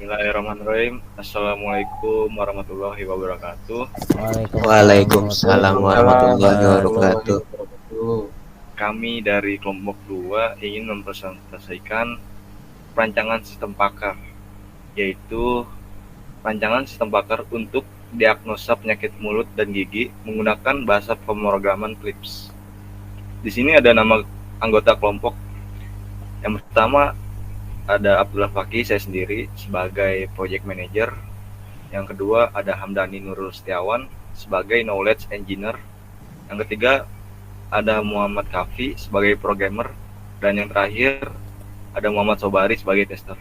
Bismillahirrahmanirrahim. Assalamualaikum warahmatullahi wabarakatuh. Waalaikumsalam Waalaikumsalam warahmatullahi Waalaikumsalam warahmatullahi wabarakatuh. warahmatullahi wabarakatuh. wabarakatuh. Kami dari kelompok 2 ingin mempresentasikan perancangan sistem pakar, yaitu rancangan sistem pakar untuk diagnosa penyakit mulut dan gigi menggunakan bahasa pemrograman CLIPS. Di sini ada nama anggota kelompok. Yang pertama ada Abdullah Fakih, saya sendiri sebagai project manager. Yang kedua ada Hamdani Nurul Setiawan sebagai knowledge engineer. Yang ketiga ada Muhammad Kafi sebagai programmer. Dan yang terakhir ada Muhammad Sobari sebagai tester.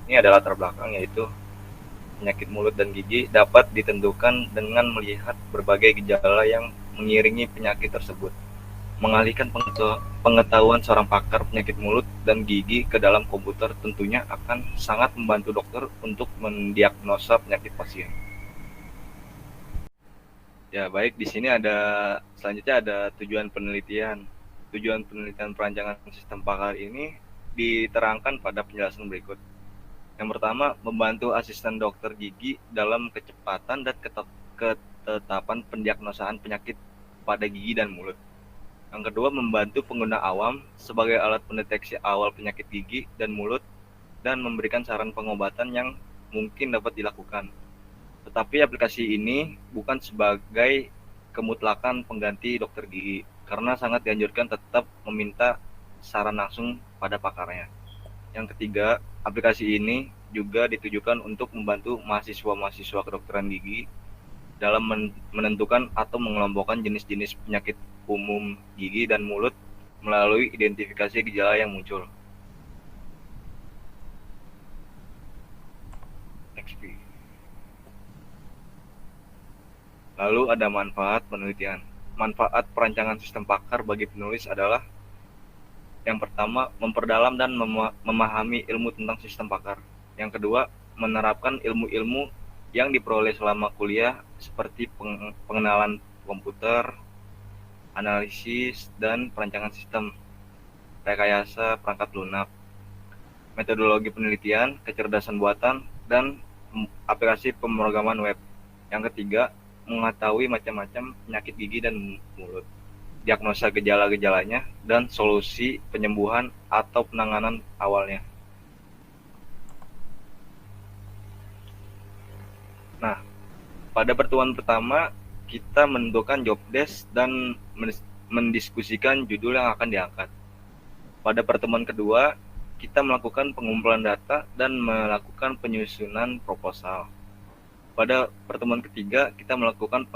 Ini adalah latar belakang, yaitu penyakit mulut dan gigi dapat ditentukan dengan melihat berbagai gejala yang mengiringi penyakit tersebut. Mengalihkan pengetahuan seorang pakar penyakit mulut dan gigi ke dalam komputer tentunya akan sangat membantu dokter untuk mendiagnosa penyakit pasien. Ya, baik, di sini selanjutnya ada tujuan penelitian. Tujuan penelitian perancangan sistem pakar ini diterangkan pada penjelasan berikut. Yang pertama, membantu asisten dokter gigi dalam kecepatan dan ketetapan pendiagnosaan penyakit pada gigi dan mulut. Yang kedua, membantu pengguna awam sebagai alat pendeteksi awal penyakit gigi dan mulut dan memberikan saran pengobatan yang mungkin dapat dilakukan. Tetapi aplikasi ini bukan sebagai kemutlakan pengganti dokter gigi, karena sangat dianjurkan tetap meminta saran langsung pada pakarnya. Yang ketiga, aplikasi ini juga ditujukan untuk membantu mahasiswa-mahasiswa kedokteran gigi dalam menentukan atau mengelompokkan jenis-jenis penyakit umum gigi dan mulut melalui identifikasi gejala yang muncul. Lalu ada manfaat penelitian. Manfaat perancangan sistem pakar bagi penulis adalah: yang pertama, memperdalam dan memahami ilmu tentang sistem pakar. Yang kedua, menerapkan ilmu-ilmu yang diperoleh selama kuliah seperti pengenalan komputer, analisis dan perancangan sistem, rekayasa perangkat lunak, metodologi penelitian, kecerdasan buatan, dan aplikasi pemrograman web. Yang ketiga, mengetahui macam-macam penyakit gigi dan mulut, diagnosa gejala-gejalanya, dan solusi penyembuhan atau penanganan awalnya. Nah, pada pertemuan pertama, kita menentukan job desk dan mendiskusikan judul yang akan diangkat. Pada pertemuan kedua, kita melakukan pengumpulan data dan melakukan penyusunan proposal. Pada pertemuan ketiga, kita melakukan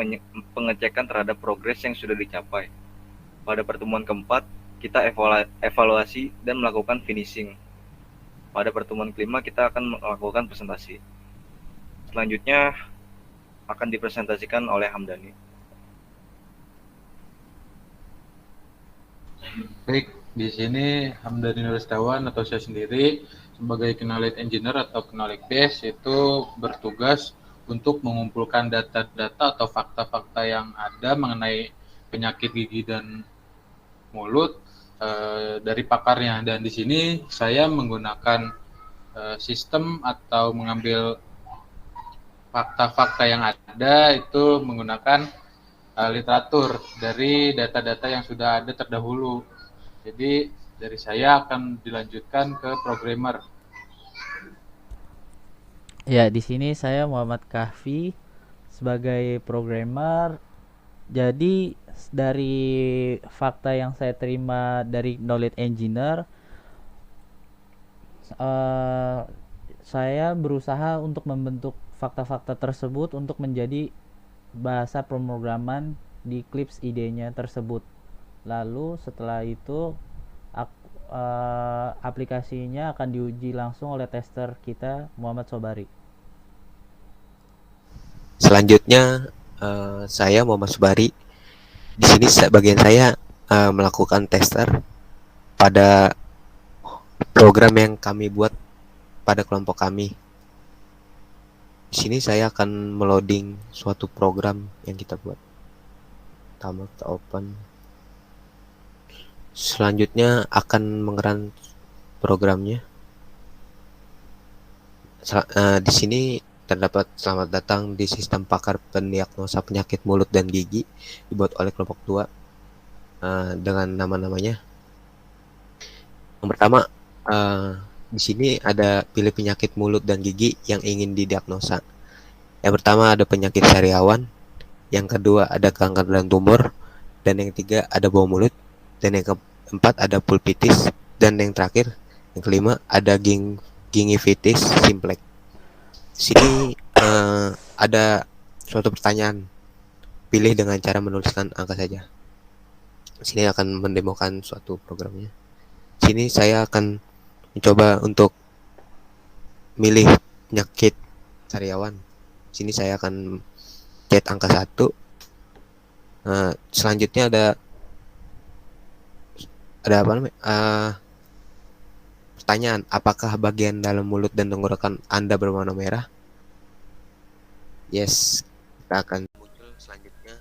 pengecekan terhadap progres yang sudah dicapai. Pada pertemuan keempat, kita evaluasi dan melakukan finishing. Pada pertemuan kelima, kita akan melakukan presentasi. Selanjutnya akan dipresentasikan oleh Hamdani. Baik, di sini Hamdani Nur Setiawan atau saya sendiri sebagai knowledge engineer atau knowledge base itu bertugas untuk mengumpulkan data-data atau fakta-fakta yang ada mengenai penyakit gigi dan mulut dari pakarnya. Dan di sini saya menggunakan sistem atau mengambil fakta-fakta yang ada itu menggunakan literatur dari data-data yang sudah ada terdahulu. Jadi dari saya akan dilanjutkan ke programmer. Ya, di sini saya Muhammad Kahfi sebagai programmer. Jadi dari fakta yang saya terima dari knowledge engineer, saya berusaha untuk membentuk fakta-fakta tersebut untuk menjadi bahasa pemrograman di Clips idenya tersebut. Lalu setelah itu aplikasinya akan diuji langsung oleh tester kita Muhammad Sobari. Selanjutnya saya Muhammad Subari. Di sini bagian saya melakukan tester pada program yang kami buat pada kelompok kami. Di sini saya akan meloading suatu program yang kita buat. Pertama kita open. Selanjutnya akan mengeran programnya. Di sini terdapat selamat datang di sistem pakar pendiagnosa penyakit mulut dan gigi dibuat oleh kelompok 2 dengan nama-namanya. Yang pertama, di sini ada pilih penyakit mulut dan gigi yang ingin didiagnosa. Yang pertama ada penyakit sariawan, yang kedua ada kanker dan tumor, dan yang ketiga ada bau mulut, dan yang keempat ada pulpitis, dan yang terakhir, yang kelima ada gingivitis simplex. Di sini ada suatu pertanyaan. Pilih dengan cara menuliskan angka saja. Di sini akan mendemokan suatu programnya. Di sini saya akan mencoba untuk milih penyakit sariawan. Di sini saya akan cet angka 1. Selanjutnya ada apa namanya? Pertanyaan, apakah bagian dalam mulut dan tenggorokan Anda berwarna merah? Yes, kita akan muncul selanjutnya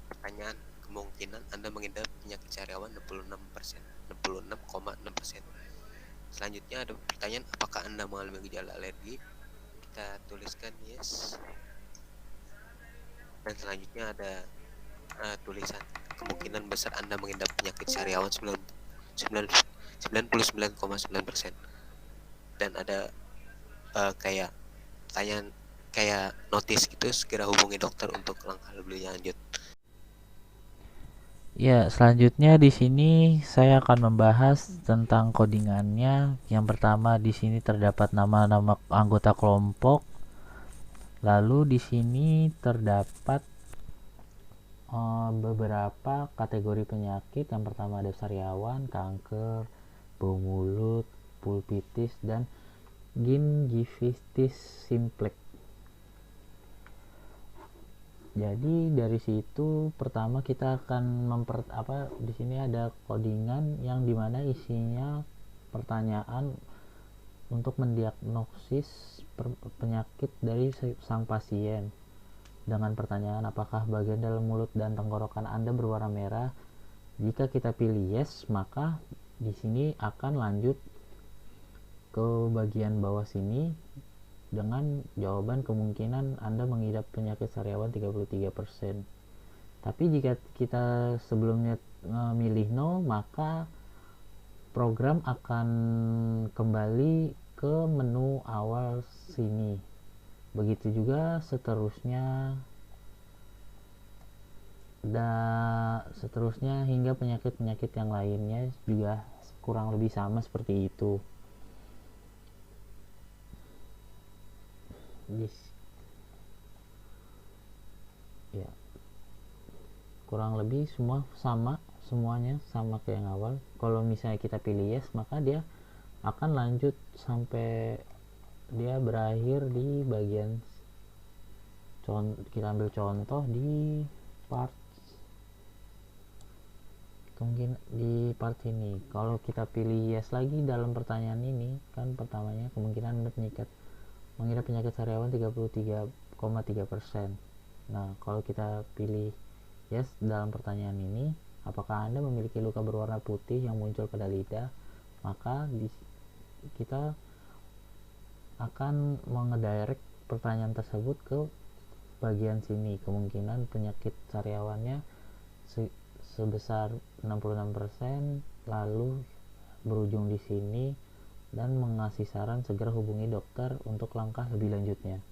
pertanyaan, kemungkinan Anda mengidap penyakit sariawan 66%, 66,6%. Selanjutnya ada pertanyaan, apakah Anda mengalami gejala alergi? Kita tuliskan yes. Dan selanjutnya ada tulisan, kemungkinan besar Anda mengidap penyakit sariawan 99,9%. Dan ada kayak pertanyaan kayak notis gitu, segera hubungi dokter untuk langkah lebih lanjut. Ya, selanjutnya di sini saya akan membahas tentang codingannya. Yang pertama di sini terdapat nama-nama anggota kelompok. Lalu di sini terdapat beberapa kategori penyakit. Yang pertama ada sariawan, kanker, bau mulut, pulpitis, dan gingivitis simplex. Jadi dari situ pertama kita akan di sini ada codingan yang dimana isinya pertanyaan untuk mendiagnosis penyakit dari sang pasien dengan pertanyaan, apakah bagian dalam mulut dan tenggorokan Anda berwarna merah? Jika kita pilih yes, maka di sini akan lanjut ke bagian bawah sini dengan jawaban kemungkinan Anda mengidap penyakit sariawan 33%. Tapi jika kita sebelumnya memilih no, maka program akan kembali ke menu awal sini. Begitu juga seterusnya hingga penyakit-penyakit yang lainnya juga kurang lebih sama seperti itu. Ya, kurang lebih semuanya sama kayak yang awal. Kalau misalnya kita pilih yes, maka dia akan lanjut sampai dia berakhir di bagian kita ambil contoh di part ini. Kalau kita pilih yes lagi dalam pertanyaan ini, kan pertamanya kemungkinan mengidap penyakit sariawan 33,3%. Nah, kalau kita pilih yes dalam pertanyaan ini, apakah Anda memiliki luka berwarna putih yang muncul pada lidah? Maka kita akan mengedirect pertanyaan tersebut ke bagian sini. Kemungkinan penyakit sariawannya sebesar 66%, lalu berujung di sini dan mengasih saran segera hubungi dokter untuk langkah lebih lanjutnya.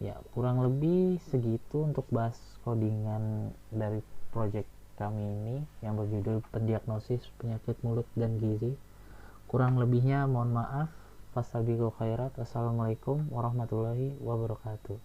Ya, kurang lebih segitu untuk bahas codingan dari project kami ini yang berjudul pendiagnosis penyakit mulut dan gizi. Kurang lebihnya mohon maaf. Fastabiqul khairat. Assalamualaikum warahmatullahi wabarakatuh.